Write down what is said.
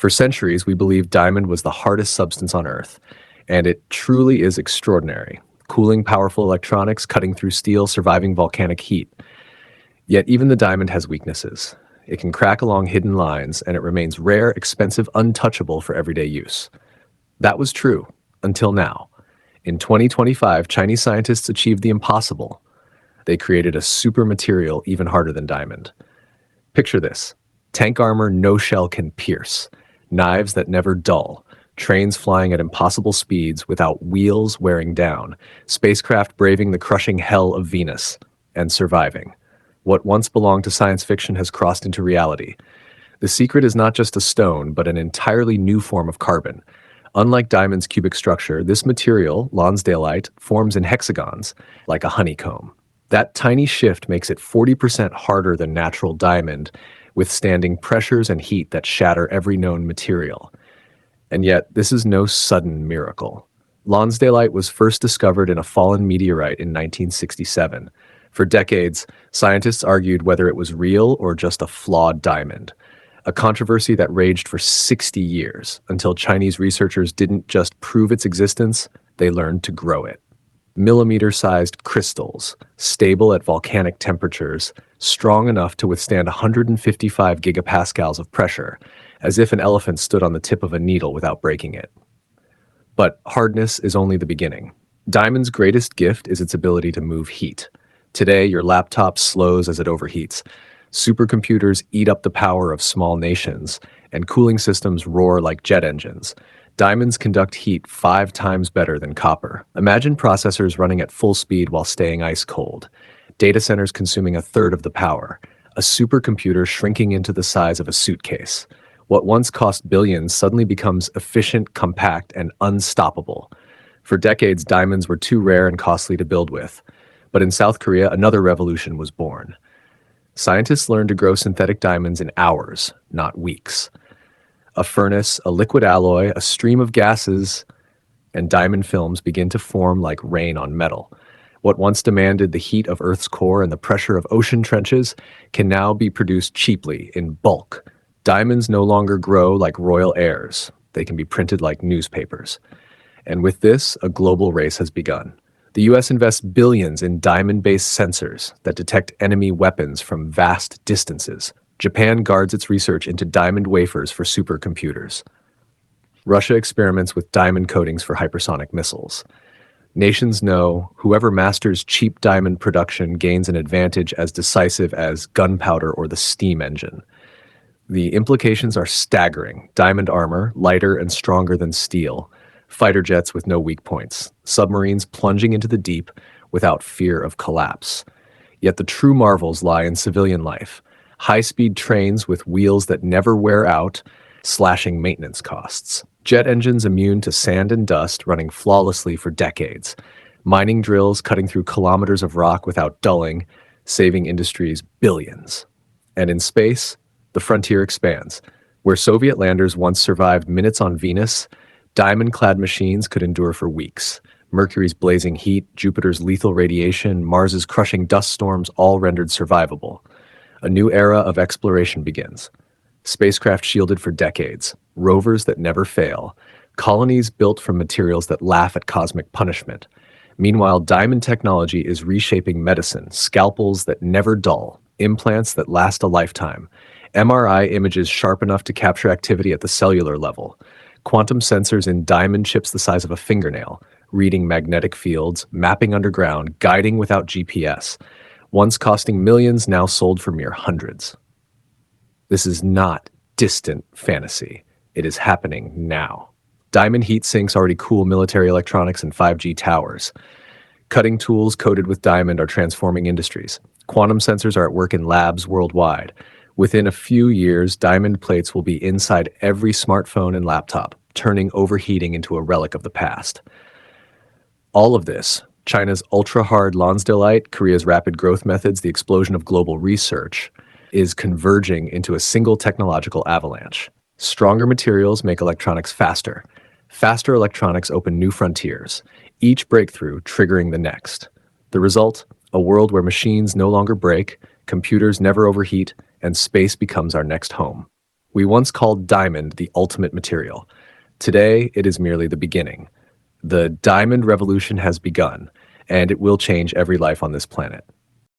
For centuries, we believed diamond was the hardest substance on Earth, and it truly is extraordinary. Cooling powerful electronics, cutting through steel, surviving volcanic heat. Yet even the diamond has weaknesses. It can crack along hidden lines, and it remains rare, expensive, untouchable for everyday use. That was true until now. In 2025, Chinese scientists achieved the impossible. They created a super material even harder than diamond. Picture this: tank armor no shell can pierce, knives that never dull, trains flying at impossible speeds without wheels wearing down, spacecraft braving the crushing hell of Venus, and surviving. What once belonged to science fiction has crossed into reality. The secret is not just a stone, but an entirely new form of carbon. Unlike diamond's cubic structure, this material, Lonsdaleite, forms in hexagons, like a honeycomb. That tiny shift makes it 40% harder than natural diamond, withstanding pressures and heat that shatter every known material. And yet, this is no sudden miracle. Lonsdaleite was first discovered in a fallen meteorite in 1967. For decades, scientists argued whether it was real or just a flawed diamond, a controversy that raged for 60 years until Chinese researchers didn't just prove its existence, they learned to grow it. Millimeter-sized crystals, stable at volcanic temperatures, strong enough to withstand 155 gigapascals of pressure, as if an elephant stood on the tip of a needle without breaking it. But hardness is only the beginning. Diamond's greatest gift is its ability to move heat. Today, your laptop slows as it overheats. Supercomputers eat up the power of small nations, and cooling systems roar like jet engines. Diamonds conduct heat 5 times better than copper. Imagine processors running at full speed while staying ice cold. Data centers consuming a third of the power. A supercomputer shrinking into the size of a suitcase. What once cost billions suddenly becomes efficient, compact, and unstoppable. For decades, diamonds were too rare and costly to build with. But in South Korea, another revolution was born. Scientists learned to grow synthetic diamonds in hours, not weeks. A furnace, a liquid alloy, a stream of gases, and diamond films begin to form like rain on metal. What once demanded the heat of Earth's core and the pressure of ocean trenches can now be produced cheaply, in bulk. Diamonds no longer grow like royal heirs. They can be printed like newspapers. And with this, a global race has begun. The US invests billions in diamond-based sensors that detect enemy weapons from vast distances. Japan guards its research into diamond wafers for supercomputers. Russia experiments with diamond coatings for hypersonic missiles. Nations know whoever masters cheap diamond production gains an advantage as decisive as gunpowder or the steam engine. The implications are staggering. Diamond armor, lighter and stronger than steel. Fighter jets with no weak points. Submarines plunging into the deep without fear of collapse. Yet the true marvels lie in civilian life. High-speed trains with wheels that never wear out, slashing maintenance costs. Jet engines immune to sand and dust, running flawlessly for decades. Mining drills cutting through kilometers of rock without dulling, saving industries billions. And in space, the frontier expands. Where Soviet landers once survived minutes on Venus, diamond-clad machines could endure for weeks. Mercury's blazing heat, Jupiter's lethal radiation, Mars's crushing dust storms, all rendered survivable. A new era of exploration begins. Spacecraft shielded for decades, rovers that never fail, colonies built from materials that laugh at cosmic punishment. Meanwhile, diamond technology is reshaping medicine, scalpels that never dull, implants that last a lifetime, MRI images sharp enough to capture activity at the cellular level, quantum sensors in diamond chips the size of a fingernail, reading magnetic fields, mapping underground, guiding without GPS. Once costing millions, now sold for mere hundreds. This is not distant fantasy. It is happening now. Diamond heat sinks already cool military electronics and 5G towers. Cutting tools coated with diamond are transforming industries. Quantum sensors are at work in labs worldwide. Within a few years, diamond plates will be inside every smartphone and laptop, turning overheating into a relic of the past. All of this, China's ultra-hard Lonsdaleite, Korea's rapid growth methods, the explosion of global research, is converging into a single technological avalanche. Stronger materials make electronics faster. Faster electronics open new frontiers, each breakthrough triggering the next. The result? A world where machines no longer break, computers never overheat, and space becomes our next home. We once called diamond the ultimate material. Today, it is merely the beginning. The diamond revolution has begun, and it will change every life on this planet.